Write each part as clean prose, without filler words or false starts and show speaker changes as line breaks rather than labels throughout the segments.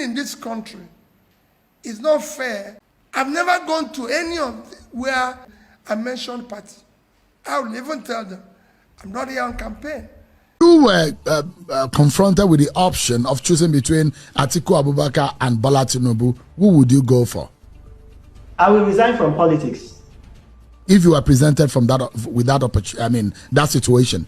living in this country is not fair. I've never gone to any of where I mentioned party. I will even tell them, I'm not here on campaign.
You were confronted with the option of choosing between Atiku Abubakar and Bola Tinubu. Who would you go for?
I will resign from politics.
If you were presented from that with that opportunity, I mean that situation.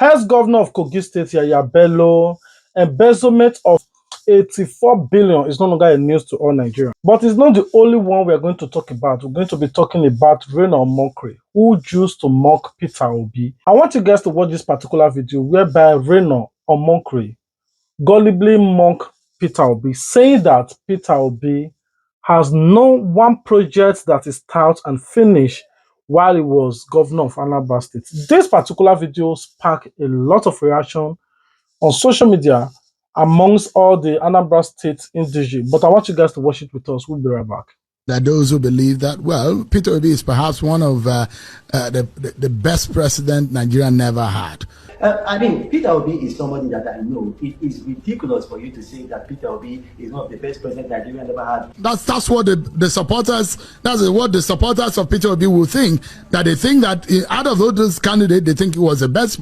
As governor of Kogi State, Yahaya Bello, embezzlement of 84 billion is no longer a news to all Nigerians. But it's not the only one we are going to talk about. We're going to be talking about Reno Omokri, who used to mock Peter Obi. I want you guys to watch this particular video whereby Reno Omokri gullibly mock Peter Obi, saying that Peter Obi has no one project that is start and finished while he was governor of Anambra State. This particular video sparked a lot of reaction on social media amongst all the Anambra State indigenous. But I want you guys to watch it with us. We'll be right back.
There are those who believe that, well, Peter Obi is perhaps one of the best president Nigeria never had.
I mean, Peter Obi is somebody that I know. It is ridiculous for you to say that Peter Obi is one of the best presidents Nigeria ever had.
That's what the supporters, that's what the supporters of Peter Obi will think, that they think that out of all those candidates, they think he was the best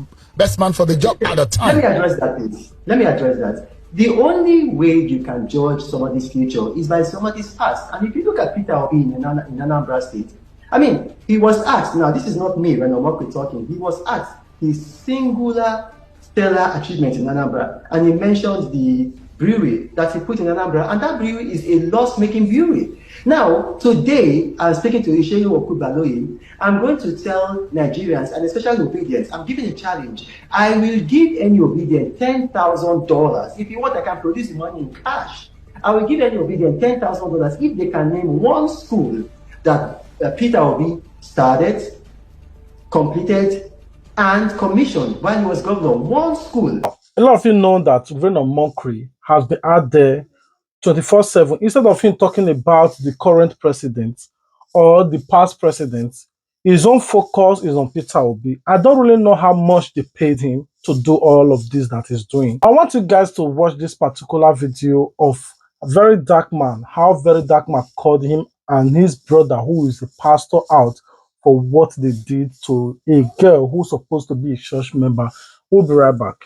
man for the job at the time.
Let me address that, please. Let me address that. The only way you can judge somebody's future is by somebody's past. And if you look at Peter Obi in Anambra State, I mean, he was asked, now this is not me, when Omokri talking, he was asked his singular stellar achievement in Anambra, and he mentioned the brewery that he put in Anambra, and that brewery is a loss-making brewery. Now, today, I'm speaking to Isheyu Okubaloyi. I'm going to tell Nigerians, and especially obedience, I'm giving a challenge. I will give any obedient $10,000. If you want, I can produce the money in cash. I will give any obedient $10,000 if they can name one school that Peter Obi started, completed, and commissioned while he was governor. One school.
A lot of you know that Reno Omokri has been out there 24/7. Instead of him talking about the current president or the past president, his own focus is on Peter Obi. I don't really know how much they paid him to do all of this that he's doing. I want you guys to watch this particular video of a very dark man, how very dark man called him and his brother, who is a pastor, out for what they did to a girl who's supposed to be a church member. We'll be right back.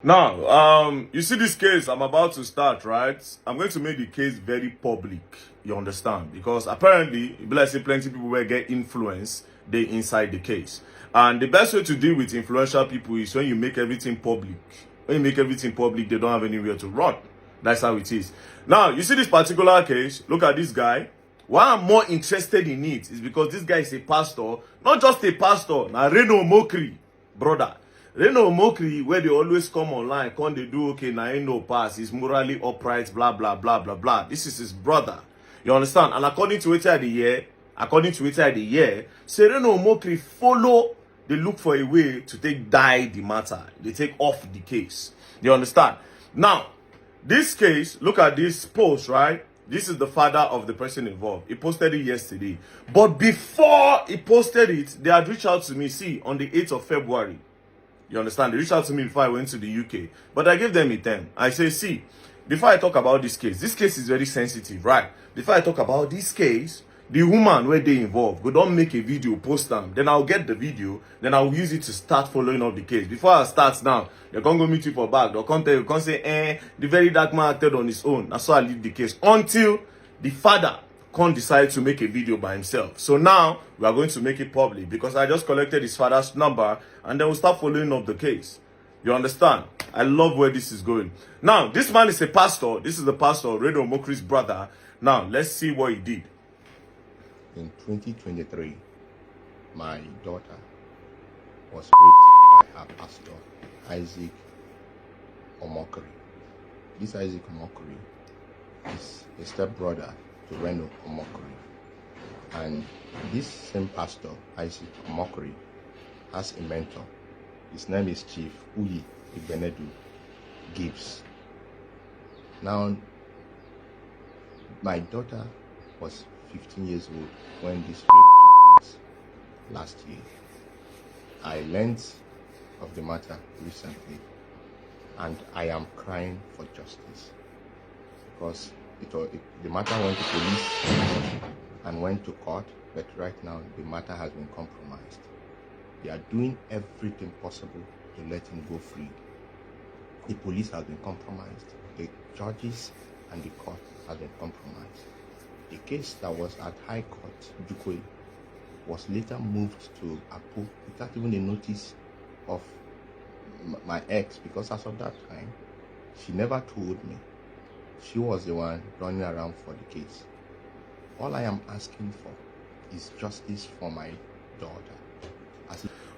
Now, you see this case I'm about to start, right? I'm going to make the case very public, you understand? Because apparently, let's say plenty people will get influence, they inside the case. And the best way to deal with influential people is when you make everything public. When you make everything public, they don't have anywhere to run. That's how it is. Now, you see this particular case, look at this guy. Why I'm more interested in it is because this guy is a pastor, not just a pastor, now Reno Omokri, brother. Reno Omokri, where they always come online, come they do, okay, now ain't no pass, he's morally upright, blah, blah, blah, blah, blah. This is his brother. You understand? And according to it the year, say Reno Omokri follow, they look for a way to die the matter. They take off the case. You understand? Now, this case, look at this post, right? This is the father of the person involved. He posted it yesterday. But before he posted it, they had reached out to me, see, on the 8th of February. You understand? They reached out to me before I went to the UK. But I gave them a time. I say, see, before I talk about this case is very sensitive, right? Before I talk about this case, the woman where they involved, go don't make a video, post them. Then I'll get the video. Then I'll use it to start following up the case. Before I start now, they can't go meet you for back. They'll come tell you, can't say, the very dark man acted on his own. That's why I leave the case. Until the father can't decide to make a video by himself. So now, we are going to make it public because I just collected his father's number and then we'll start following up the case. You understand? I love where this is going. Now, this man is a pastor. This is the pastor, Reno Omokri's brother. Now, let's see what he did.
In 2023, my daughter was raped by her pastor, Isaac Omokri. This Isaac Omokri is a stepbrother to Reno Omokri. And this same pastor, Isaac Omokri, has a mentor. His name is Chief Uli Ibenedu Gibbs. Now, my daughter was 15 years old when this rape took place last year. I learned of the matter recently and I am crying for justice. because the matter went to police and went to court, but right now the matter has been compromised. They are doing everything possible to let him go free. The police has been compromised. The judges and the court has been compromised. The case that was at High Court, Jukwe, was later moved to Apo without even a notice of my ex, because as of that time, she never told me. She was the one running around for the case. All I am asking for is justice for my daughter.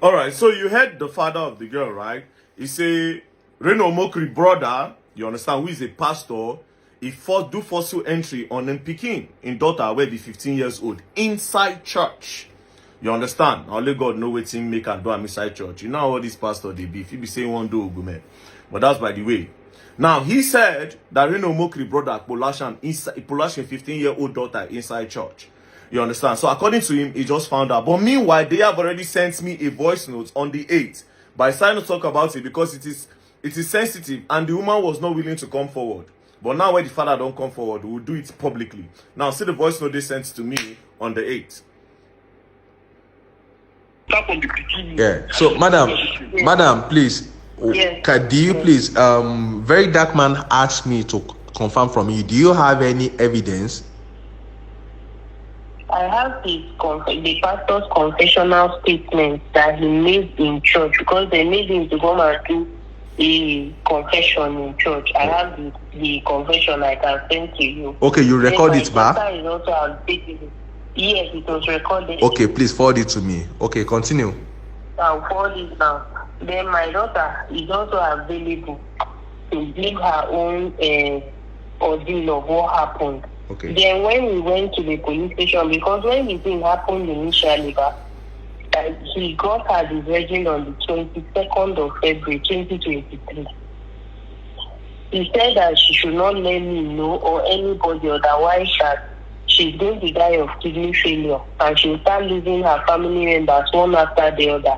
All right, so you heard the father of the girl, right? He say Reno Omokri brother, you understand, who is a pastor, he do forceful entry on them Peking in daughter where be 15 years old inside church. You understand? Only God know what thing make and do inside church. You know how this pastor they be. If you be saying one do man. But that's by the way. Now he said that Reno Omokri brother Polashan 15-year-old daughter inside church. You understand? So according to him, he just found out. But meanwhile, they have already sent me a voice note on the 8th. But I decided to talk about it because it is sensitive and the woman was not willing to come forward. But now when the father don't come forward, we'll do it publicly. Now see the voice note they sent to me on the 8th.
Yeah. So madam, please.
Yes.
Do you please, very dark man asked me to confirm from you. Do you have any evidence?
I have the pastor's confessional statement that he made in church, because they made him to come and do a confession in church. I have the confession I can send to you.
Okay, you record it back?
Yes, it was recorded.
Okay, please forward it to me. Okay, continue.
I'll forward it now. Then my daughter is also available to give her own ordeal of what happened.
Okay.
Then when we went to the police station, because when the thing happened initially, he got her the virgin on the 22nd of February 2023. He said that she should not let me know or anybody, otherwise that she's going to die of kidney failure and she'll start losing her family members one after the other.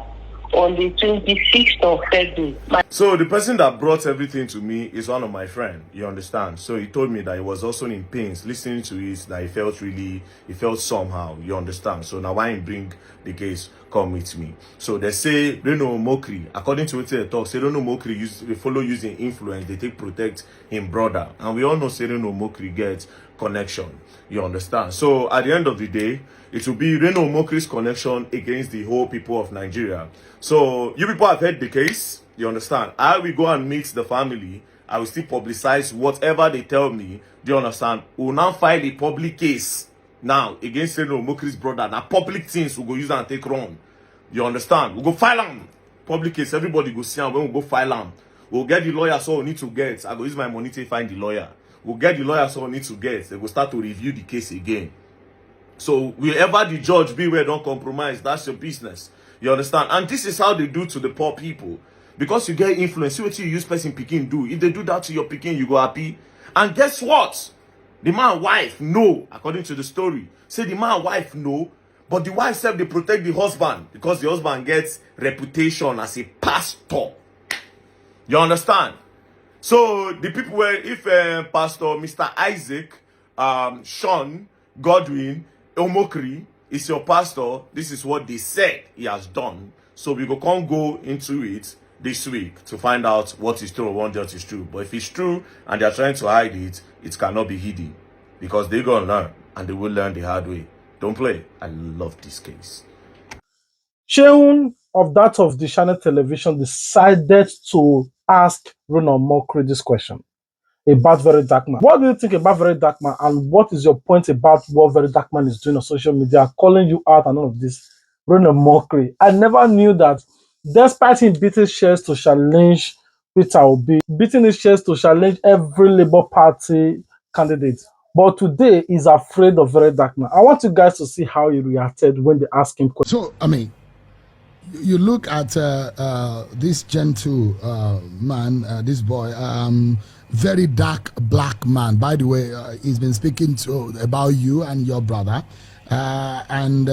On the 26th of February.
So the person that brought everything to me is one of my friends, you understand? So he told me that he was also in pains listening to it, that he felt somehow, you understand? So now why he bring the case, come with me. So they say Reno Omokri, according to what they talk, say Reno Omokri they follow using influence, they take protect him brother. And we all know say Reno Omokri gets connection, you understand? So at the end of the day, it will be Reno Omokri's connection against the whole people of Nigeria. So you people have heard the case, you understand? I will go and meet the family. I will still publicize whatever they tell me. Do you understand? We will now file a public case now against Reno Omokri's brother. Now public things we'll go use and take wrong. You understand? We'll go file them. Public case, everybody go see them. When we go file them, we'll get the lawyer so we need to get. I go use my money to find the lawyer. We'll get the lawyer so we need to get. They will start to review the case again. So wherever the judge be, where don't compromise, that's your business. You understand? And this is how they do to the poor people. Because you get influence. See what you use person Peking do. If they do that to your Peking, you go happy. And guess what? The man wife know, according to the story. Say the man wife know, but the wife said they protect the husband because the husband gets reputation as a pastor. You understand? So the people were, if Pastor Mr. Isaac, Sean, Godwin, Omokri is your pastor, this is what they said he has done. So we can't go into it this week to find out what is true or what is true. But if it's true and they are trying to hide it, it cannot be hidden. Because they're going to learn and they will learn the hard way. Don't play. I love this case.
Sheun of that of the channel television decided to ask Reno Omokri this question about Very Dark Man. What do you think about Very Dark Man, and what is your point about what Very Dark Man is doing on social media, calling you out and all of this? Reno Omokri, I never knew that despite him beating shares to challenge Peter Obi, beating his shares to challenge every Labour Party candidate, but today he's afraid of Very Dark Man. I want you guys to see how he reacted when they asked him questions.
So, I mean, you look at this gentle man, this boy, very dark black man. By the way, he's been speaking about you and your brother, and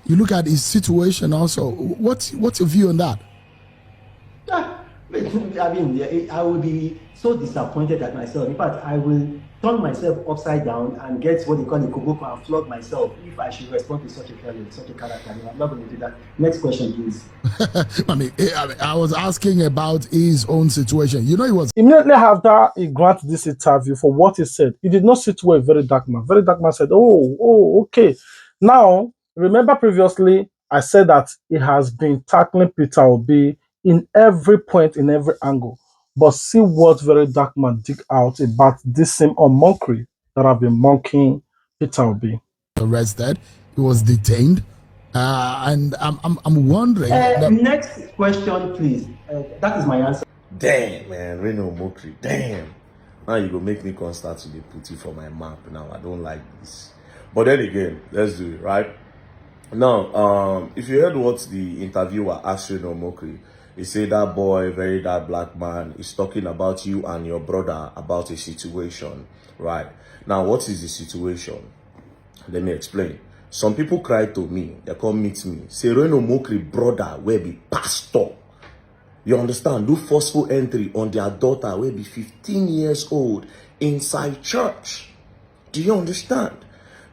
you look at his situation also. What's your view on that?
I mean, I will be so disappointed at myself. In fact, I will turn myself upside down and get what they call a koboko and flog myself if I should respond to such a character. I'm not going to do that. Next question, please.
I was asking about his own situation. You know, he was
Immediately after he granted this interview for what he said, he did not sit well, very dark man. Very dark man said, oh, okay. Now, remember previously, I said that he has been tackling Peter Obi in every point, in every angle. But see what very dark man dig out about this same Omokri that have been mocking Peter Obi.
arrested. He was detained. And I'm wondering.
Next question, please. That is my answer.
Damn, man, Reno Omokri, damn. Now you go make me come start to be putty for my map now. I don't like this. But then again, let's do it, right? Now, if you heard what the interviewer asked Reno Omokri, he said that boy, very dark black man, is talking about you and your brother about a situation, right? Now, what is the situation? Let me explain. Some people cry to me, they come meet me, say Reno Omokri brother will be pastor. You understand? Do forceful entry on their daughter will be 15 years old inside church. Do you understand?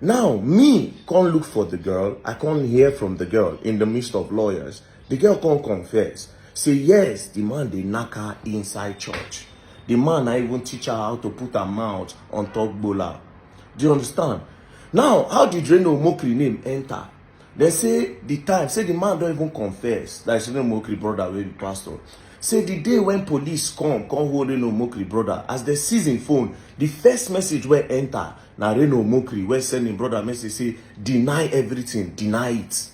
Now, me can't look for the girl. I can't hear from the girl in the midst of lawyers. The girl can't confess. Say, yes, the man they knock her inside church. The man I even teach her how to put her mouth on top bola. Do you understand? Now, how did Reno Omokri name enter? They say the time, say the man don't even confess. That's Reno Omokri brother, will be pastor. Say the day when police come hold Reno Omokri brother, as they seize him phone, the first message where enter, now Reno Omokri, where sending brother message say, deny everything, deny it.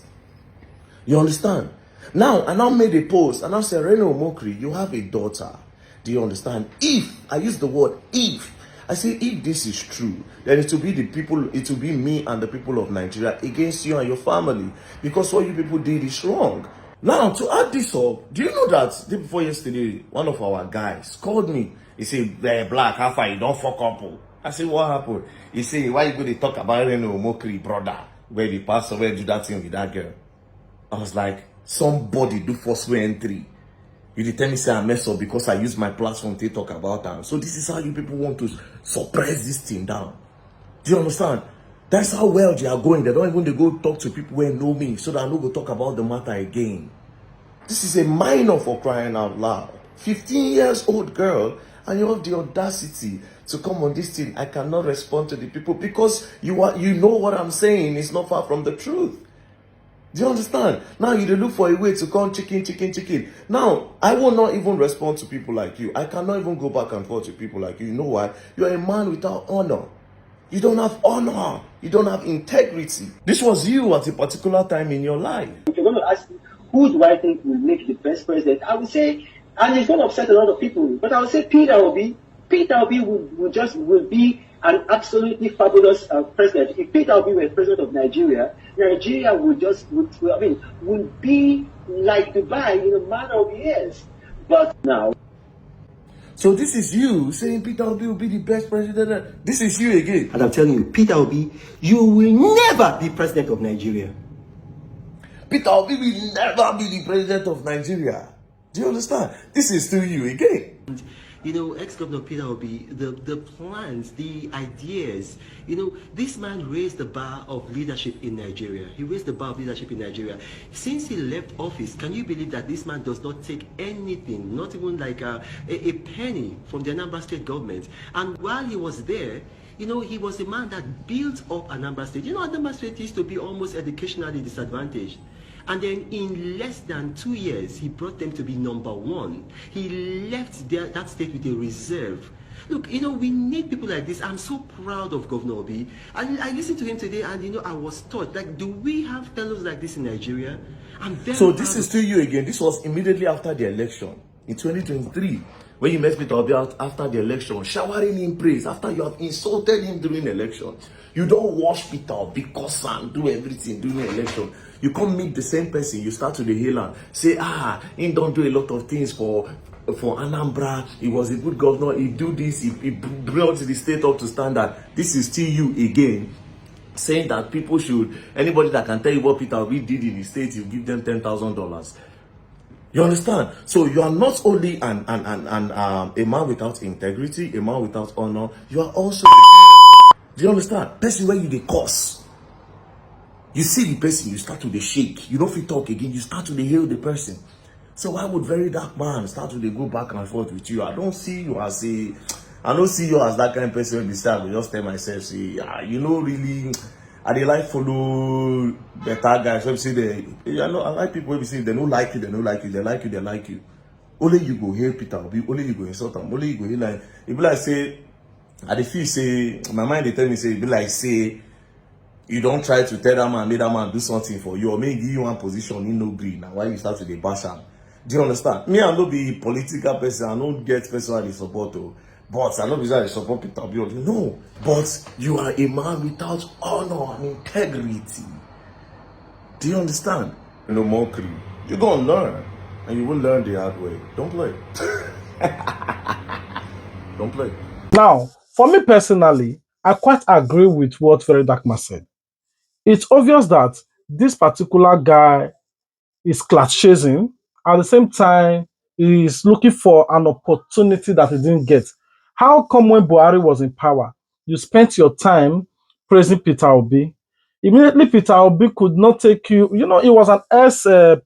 You understand? Now, I now made a post, and I said, Reno Omokri, you have a daughter. Do you understand? If, I use the word if, I say, if this is true, then it will be the people, it will be me and the people of Nigeria against you and your family. Because what you people did is wrong. Now, to add this up, do you know that day before yesterday, one of our guys called me. He said, Black, how far you don't fuck up? I said, what happened? He said, why you going to talk about Reno Omokri brother, where the pastor where do that thing with that girl? I was like, somebody do forceful entry. You tell me say I mess up because I use my platform to talk about them. So this is how you people want to suppress this thing down. Do you understand? That's how well they are going. They don't even go talk to people who know me so that I no go talk about the matter again. This is a minor, for crying out loud. 15 years old girl, and you have the audacity to come on this thing. I cannot respond to the people because you know what I'm saying is not far from the truth. Do you understand? Now you look for a way to come chicken. Now, I will not even respond to people like you. I cannot even go back and forth to people like you. You know why? You are a man without honor. You don't have honor. You don't have integrity. This was you at a particular time in your life.
If you're going to ask me, who do I think will make the best president? I would say, and it's going to upset a lot of people, but I would say Peter Obi. Peter Obi will be an absolutely fabulous president. If Peter Obi were president of Nigeria, Nigeria would be like Dubai in a matter of years. But now.
So this is you saying Peter Obi will be the best president. This is you again.
And I'm telling you, Peter Obi, you will never be president of Nigeria.
Peter Obi will never be the president of Nigeria. Do you understand? This is still you again.
You know, ex-governor Peter Obi, the plans, the ideas, you know, this man raised the bar of leadership in Nigeria. He raised the bar of leadership in Nigeria. Since he left office, can you believe that this man does not take anything, not even like a penny from the Anambra State government? And while he was there, you know, he was the man that built up Anambra State. You know, Anambra State used to be almost educationally disadvantaged. And then in less than 2 years, he brought them to be #1. He left that state with a reserve. Look, you know, we need people like this. I'm so proud of Governor Obi. I listened to him today and, you know, I was taught, like, do we have fellows like this in Nigeria? I'm very
So this is still you again. This was immediately after the election in 2023. When you met Peter Obi out after the election, showering him praise after you have insulted him during the election. You don't wash Peter Obi, curse and do everything during the election. You come meet the same person, you start to the hail and say, he don't do a lot of things for Anambra. He was a good governor. He do this. He brought the state up to standard. This is still you again, saying that people should, anybody that can tell you what Peter Obi did in the state, you give them $10,000. You understand? So you are not only a man without integrity, a man without honor, you are also, do you understand? Person where you the curse. You see the person, you start to the shake. You don't feel talk again, you start to the hail the person. So why would very dark man start to go back and forth with you? I don't see you as that kind of person when I will just tell myself, say, you know, really, I dey like follow better guys. When say I like people when we say they don't like you, they don't like you, they like you, they like you. Only you go hail Peter Obi, only you go insult him, only you go hail like, it be like say, I dey feel say, my mind they tell me say, it be like say, you don't try to tell that man, make that man do something for you, or maybe give you one position in no green. Now why you start to the bash am? Do you understand? Me, I no be political person, I don't get personally support, but I know because I support Peter Obi. No, but you are a man without honor and integrity. Do you understand? You know, Omokri, you're gonna learn, and you will learn the hard way. Don't play. Don't play.
Now, for me personally, I quite agree with what Very Dark Man said. It's obvious that this particular guy is class chasing. At the same time, he is looking for an opportunity that he didn't get. How come when Buhari was in power, you spent your time praising Peter Obi? Immediately, Peter Obi could not take you. You know, he was an SPA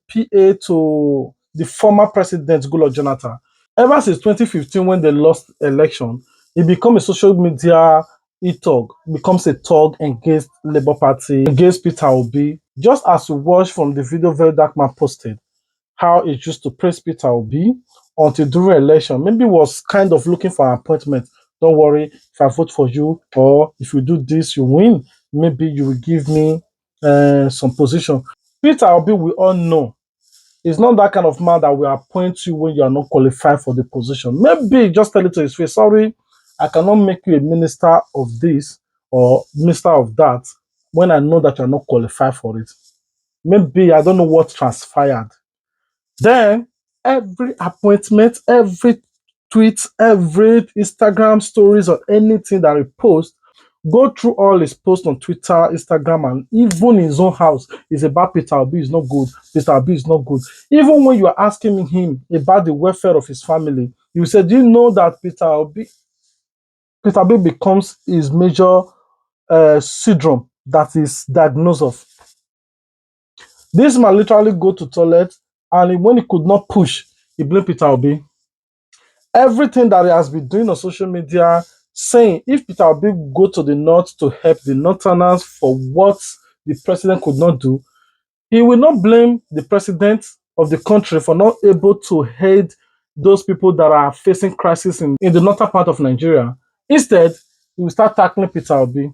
to the former president, Goodluck Jonathan. Ever since 2015, when they lost election, he became a social media e-tug, becomes a tug against Labour Party, against Peter Obi. Just as we watched from the video Very Dark Man posted, how he used to praise Peter Obi until during election, maybe was kind of looking for an appointment. Don't worry, if I vote for you, or if you do this, you win. Maybe you will give me some position. Peter Obi, we all know, is not that kind of man that will appoint you when you are not qualified for the position. Maybe just tell it to his face, sorry, I cannot make you a minister of this or minister of that when I know that you're not qualified for it. Maybe I don't know what transpired. Then every appointment, every tweet, every Instagram stories or anything that he posts, go through all his posts on Twitter, Instagram, and even his own house is about Peter Obi is not good. Peter Obi is not good. Even when you are asking him about the welfare of his family, you said, do you know that Peter Obi becomes his major syndrome that is diagnosed of? This man literally go to toilet, and when he could not push, he blamed Peter Obi. Everything that he has been doing on social media, saying if Peter Obi go to the north to help the northerners for what the president could not do, he will not blame the president of the country for not able to aid those people that are facing crisis in the northern part of Nigeria. Instead, he will start tackling Peter Obi.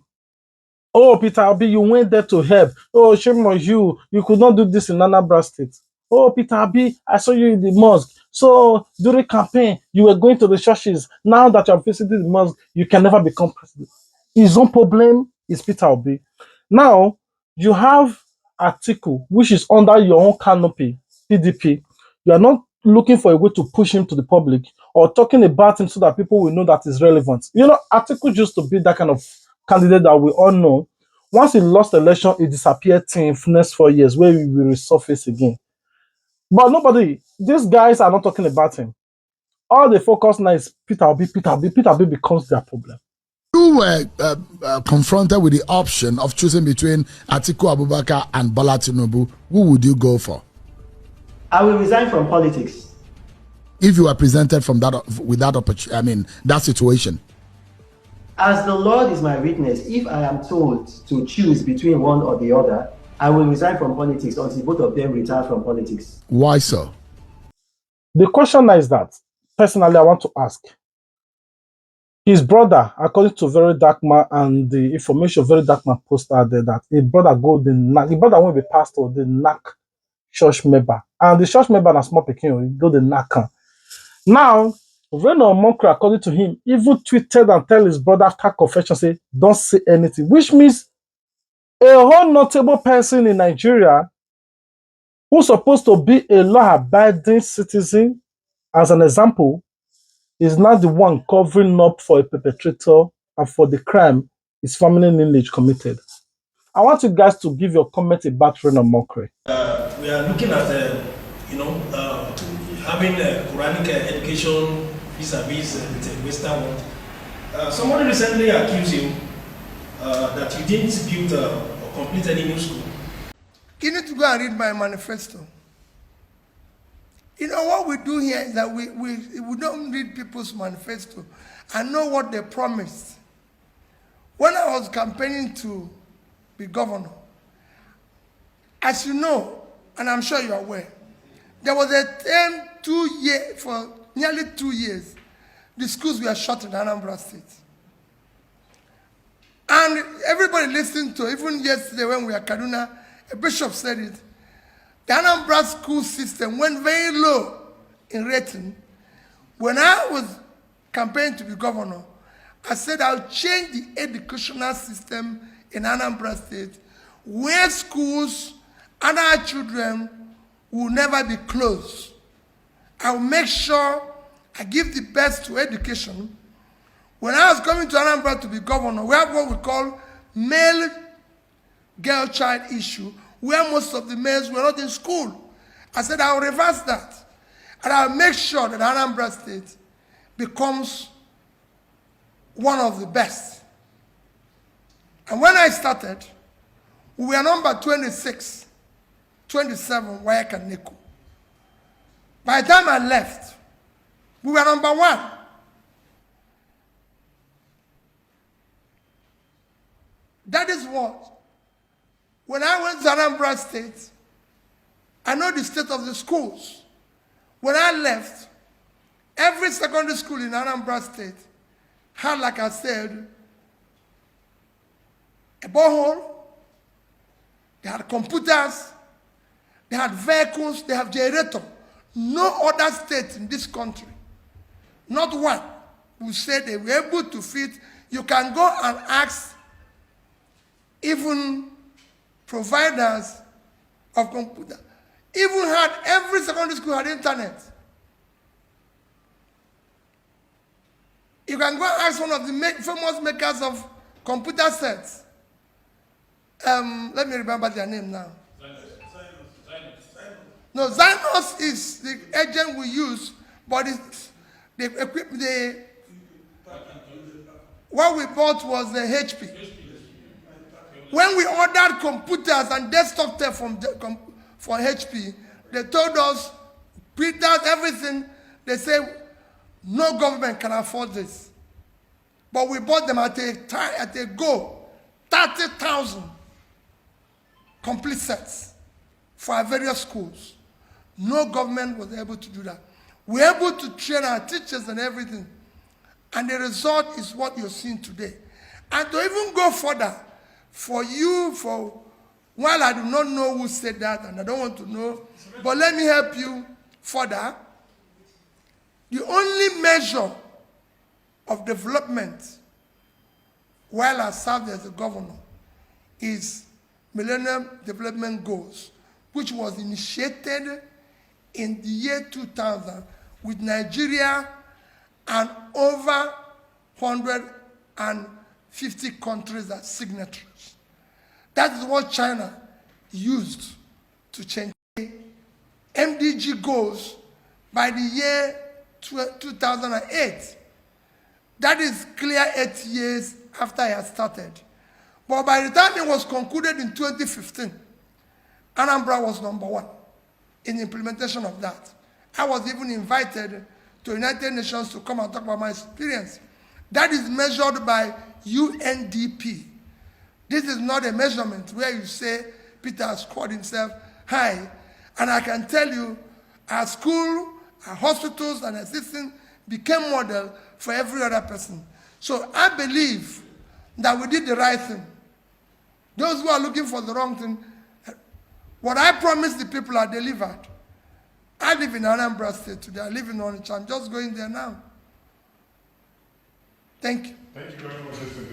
Oh, Peter Obi, you went there to help. Oh, shame on you. You could not do this in Anambra State. Oh, Peter Obi, I saw you in the mosque. So during campaign, you were going to the churches. Now that you have visited the mosque, you can never become president. His own problem is Peter Obi. Now, you have Atiku, which is under your own canopy, PDP. You are not looking for a way to push him to the public or talking about him so that people will know that he's relevant. You know, Atiku used to be that kind of candidate that we all know. Once he lost the election, he disappeared in the next 4 years, where he will resurface again. But nobody, these guys are not talking about him. All they focus now is Peter Obi, Peter Obi. Peter Obi becomes their problem.
You were confronted with the option of choosing between Atiku Abubakar and Bola Tinubu. Who would you go for?
I will resign from politics.
If you were presented from that with that opportunity, I mean that situation.
As the Lord is my witness, if I am told to choose between one or the other, I will resign from politics until both of them retire from politics.
Why so?
The question is that, personally, I want to ask. His brother, according to Very Dark Man and the information Very Dark Man posted there, that his brother will be pastor, the knack church member. And the church member na small pikin, go the knack. Now, Reno Omokri, according to him, even tweeted and tell his brother after confession, say, don't say anything, which means a whole notable person in Nigeria who's supposed to be a law-abiding citizen, as an example, is not the one covering up for a perpetrator and for the crime his family lineage committed. I want you guys to give your comment about Reno Omokri.
We are looking at, having Quranic education vis-a-vis the Western world. Somebody recently accused you that you didn't build or complete any new school.
You need to go and read my manifesto. You know, what we do here is that we don't read people's manifesto and know what they promised. When I was campaigning to be governor, as you know, and I'm sure you're aware, there was a term for nearly 2 years, the schools were shut in Anambra State. And everybody listened to, even yesterday when we were at Kaduna, a bishop said it, the Anambra school system went very low in rating. When I was campaigning to be governor, I said I'll change the educational system in Anambra State where schools and our children will never be closed. I'll make sure I give the best to education. When I was coming to Anambra to be governor, we have what we call male-girl child issue, where most of the males were not in school. I said I'll reverse that. And I'll make sure that Anambra State becomes one of the best. And when I started, we were number 26, 27, Wayaka and Niku. By the time I left, we were number 1. That is what. When I went to Anambra State, I know the state of the schools. When I left, every secondary school in Anambra State had, like I said, a borehole, they had computers, they had vehicles, they have generator. No other state in this country, not one, will say they were able to fit. You can go and ask even providers of computer. Even had, every secondary school had internet. You can go and ask one of the famous makers of computer sets. Let me remember their name now. No, Zynos is the agent we use, but it's what we bought was the HP. When we ordered computers and desktop tech for HP, they told us, printers, everything. They said, no government can afford this. But we bought them at a go, 30,000 complete sets for our various schools. No government was able to do that. We were able to train our teachers and everything. And the result is what you're seeing today. And to even go further, while I do not know who said that, and I don't want to know, but let me help you further. The only measure of development while I served as a governor is Millennium Development Goals, which was initiated in the year 2000 with Nigeria and over 150 countries as signatories. That is what China used to change MDG goals by the year 2008. That is clear 8 years after I had started. But by the time it was concluded in 2015, Anambra was number 1 in the implementation of that. I was even invited to United Nations to come and talk about my experience. That is measured by UNDP. This is not a measurement where you say Peter has scored himself high. And I can tell you, our school, our hospitals, and assistants became model for every other person. So I believe that we did the right thing. Those who are looking for the wrong thing, what I promised the people are delivered. I live in Anambra State today. I live in Onitsha. I'm just going there now. Thank you.
Thank you very much. Thank you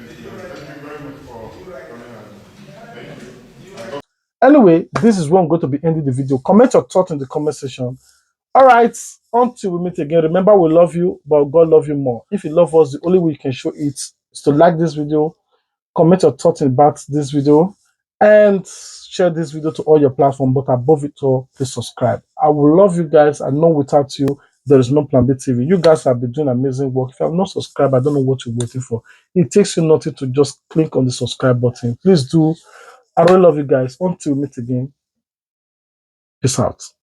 very much for coming out. Thank you.
Anyway, this is where I'm going to be ending the video. Comment your thoughts in the comment section. All right, until we meet again, remember we love you, but God love you more. If you love us, the only way you can show it is to like this video, comment your thoughts about this video, and share this video to all your platforms. But above it all, please subscribe. I will love you guys. I know without you, there is no Plan B TV. You guys have been doing amazing work. If you have not subscribed, I don't know what you're waiting for. It takes you nothing to just click on the subscribe button. Please do. I really love you guys. Until we meet again, peace out.